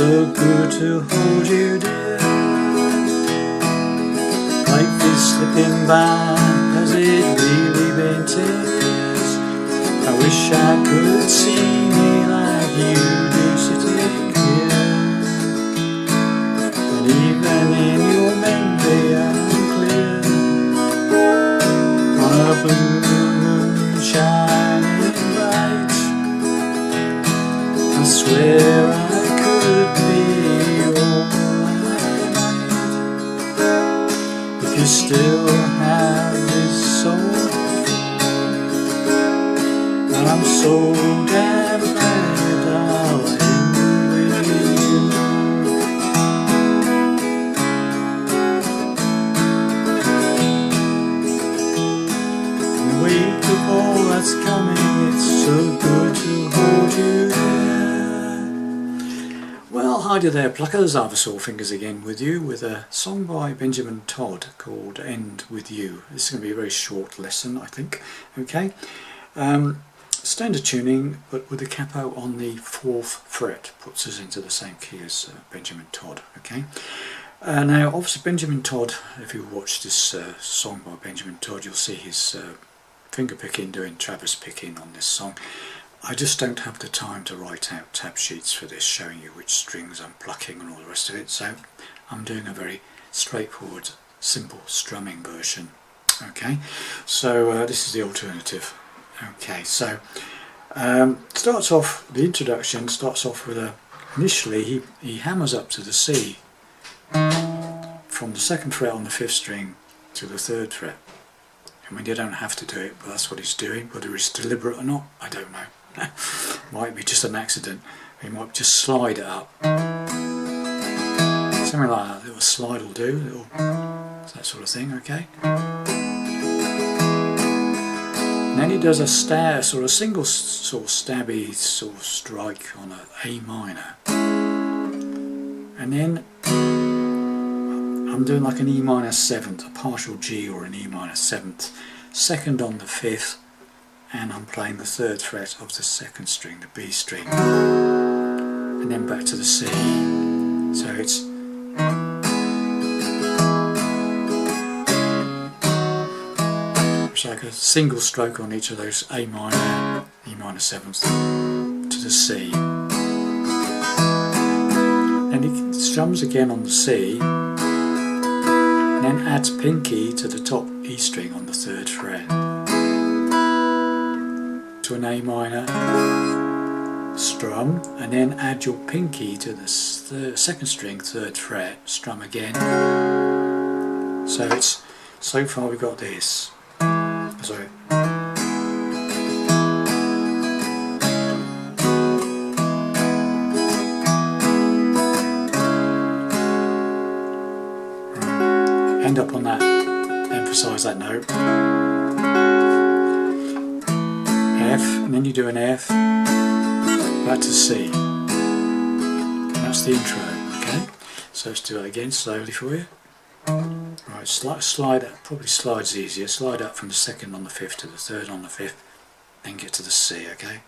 so good to hold you dear. Life is slipping by, has it really been 10 years? I wish I could see me like you do sitting here. And even in your memory I'm clear, on a blue moon shining bright. I swear I could be all I need, if you still have this soul. And I'm so damn glad I'll end with you. In the wake of all that's coming, it's so good to hold you there. Well, hi there pluckers, Arthur Sawfingers again with you with a song by Benjamin Todd called End With You. This is going to be a very short lesson, I think. Okay. Standard tuning, but with the capo on the 4th fret, puts us into the same key as Benjamin Todd. Okay. Now, obviously, Benjamin Todd, if you watch this song by Benjamin Todd, you'll see his finger picking, doing Travis picking on this song. I just don't have the time to write out tab sheets for this, showing you which strings I'm plucking and all the rest of it. So I'm doing a very straightforward, simple strumming version. Okay. So this is the alternative. Okay, so starts off, the introduction starts off with initially he hammers up to the C from the 2nd fret on the 5th string to the 3rd fret. I mean, you don't have to do it, but that's what he's doing. Whether it's deliberate or not, I don't know. Might be just an accident. He might just slide it up. Something like that, a little slide will do, that sort of thing, okay? And then he does a sort of single sort of stabby sort of strike on an A minor. And then I'm doing like an E minor 7th, a partial G or an E minor 7th, 2nd on the 5th, and I'm playing the 3rd fret of the 2nd string, the B string. And then back to the C. So it's like a single stroke on each of those A minor, E minor 7th to the C. Then he strums again on the C, and then adds pinky to the top E string on the 3rd fret to an A minor strum, and then add your pinky to the 2nd string, 3rd fret, strum again. So it's, so far we've got this. Sorry. End up on that, emphasise that note. F, and then you do an F, back to C. And that's the intro, okay? So let's do that again slowly for you. Right, slide up, probably slides easier. Slide up from the 2nd on the 5th to the 3rd on the 5th, then get to the C, okay?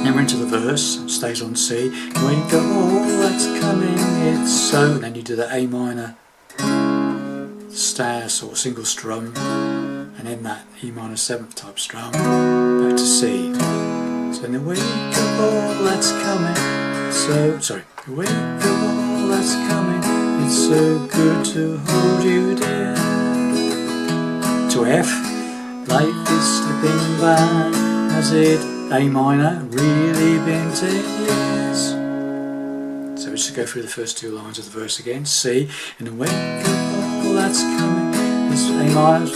Then we're into the verse, stays on C. Wake up, all that's coming, it's so. And then you do the A minor sort of single strum, and then that E minor 7th type strum, back to C. So in the wake of all that's coming, the wake of all that's coming, it's so good to hold you dear. To F, life is slipping by, has it, A minor, really been 10 years? So we just go through the first 2 lines of the verse again. C, in the wake of all that's coming, it's A minor, E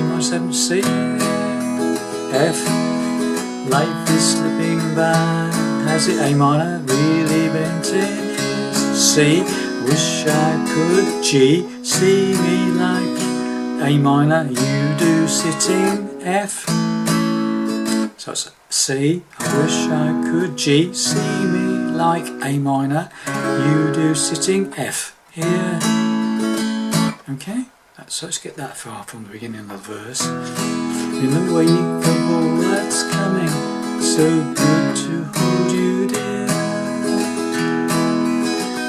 minor 7, C. F, life is slipping by, has it, A minor, really been 10 years? C, wish I could. G, see me like A minor, you do sitting. F, so it's C, I wish I could. G, see me like A minor, you do sitting. F, here. Okay, so let's get that far from the beginning of the verse. In the wake of all that's coming, so good to hold you dear.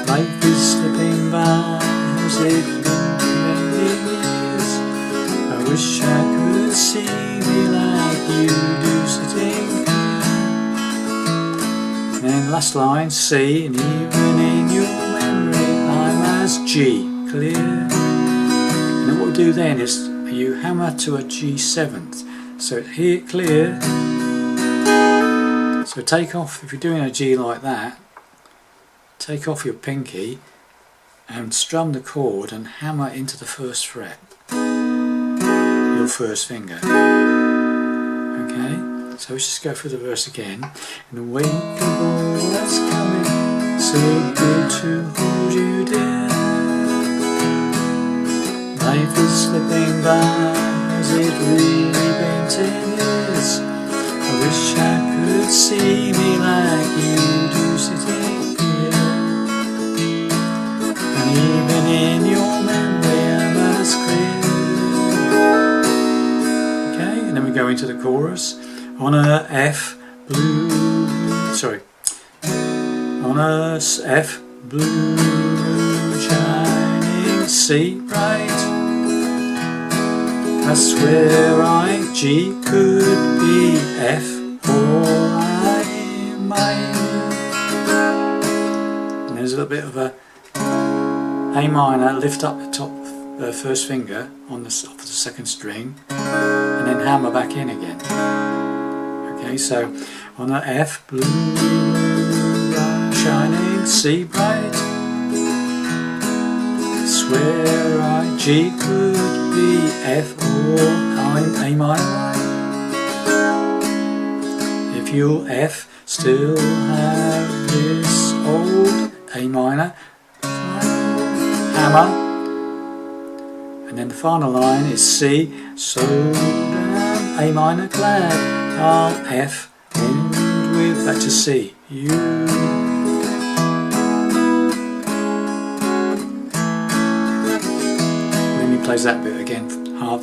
Life is slipping by as it been many years. I wish I could see me like you do sitting here. And then last line, C, and even in your memory I'm as G, clear. And then what we do then is you hammer to a G7th. So here, clear. So take off, if you're doing a G like that, take off your pinky and strum the chord and hammer into the first fret, your first finger. Okay, so let's just go through the verse again. In the wake of all that's coming, so good to hold you dear. Life is slipping by as it really been 10 years. I wish I could see me like you do sitting here. And even in your memory I'm as clear. Okay, and then we go into the chorus. On a F blue, sorry, on a F blue shining C bright. I swear I G could be F or I minor. And there's a little bit of a A minor, lift up the top first finger on the off the second string, and then hammer back in again. Okay, so on the F blue shining C bright. Swear I G could be F or I'm A minor. If you'll F still have this old A minor, hammer, and then the final line is C, so damn A minor glad I'll F end with back to C. You. Plays that bit again,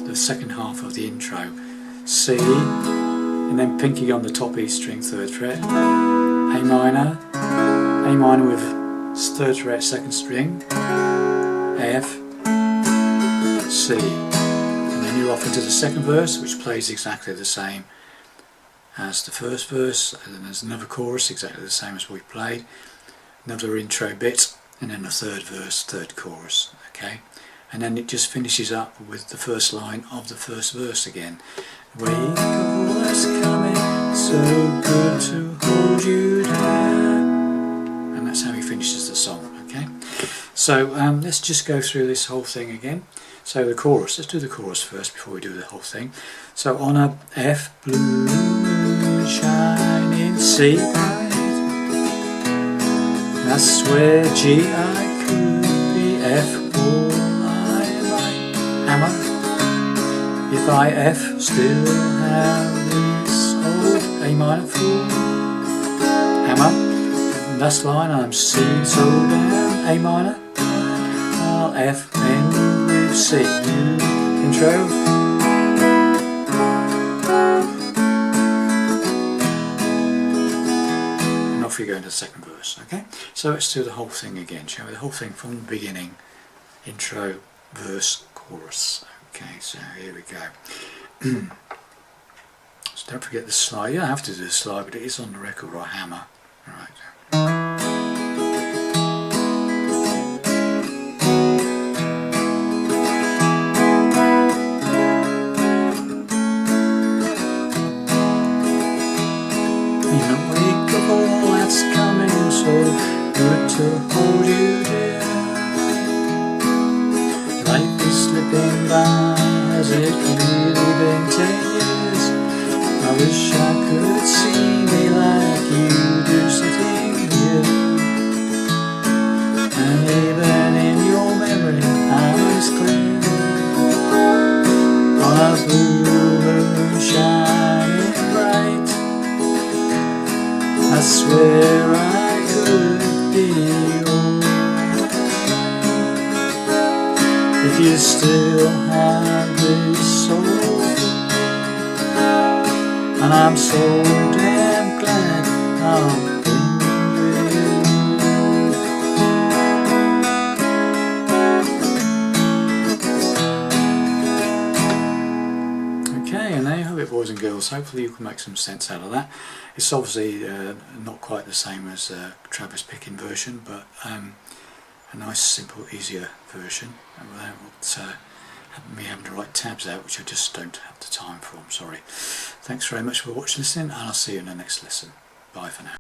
the second half of the intro. C, and then pinky on the top E string, 3rd fret, A minor with 3rd fret, 2nd string, F, C, and then you're off into the second verse, which plays exactly the same as the first verse, and then there's another chorus exactly the same as we played, another intro bit, and then a 3rd verse, 3rd chorus. Okay. And then it just finishes up with the first line of the first verse again. Wake of all that's coming, so good to hold you dear. And that's how he finishes the song, okay? So let's just go through this whole thing again. So the chorus, let's do the chorus first before we do the whole thing. So on a F blue shining C bright, I swear G I could be F or hammer. If I F still have this old A minor full hammer. Last line I'm C, so down A minor. I'll F end with C. Intro. And off you go into the second verse. Okay. So let's do the whole thing again, shall we? The whole thing from the beginning. Intro, verse, chorus. Okay, so here we go. So don't forget the slide. You don't have to do the slide, but it is on the record, or hammer. Alright. In the wake of all that's coming, so good to hold you dear. Life is slipping by, has it really been 10 years? I wish I could see me like you do sitting you still have this soul, and I'm so damn glad I've been with you. Okay, and there you have it, boys and girls. Hopefully you can make some sense out of that. It's obviously not quite the same as Travis Picking version, but a nice, simple, easier version without me having to write tabs out, which I just don't have the time for. I'm sorry. Thanks very much for watching, listening, and I'll see you in the next lesson. Bye for now.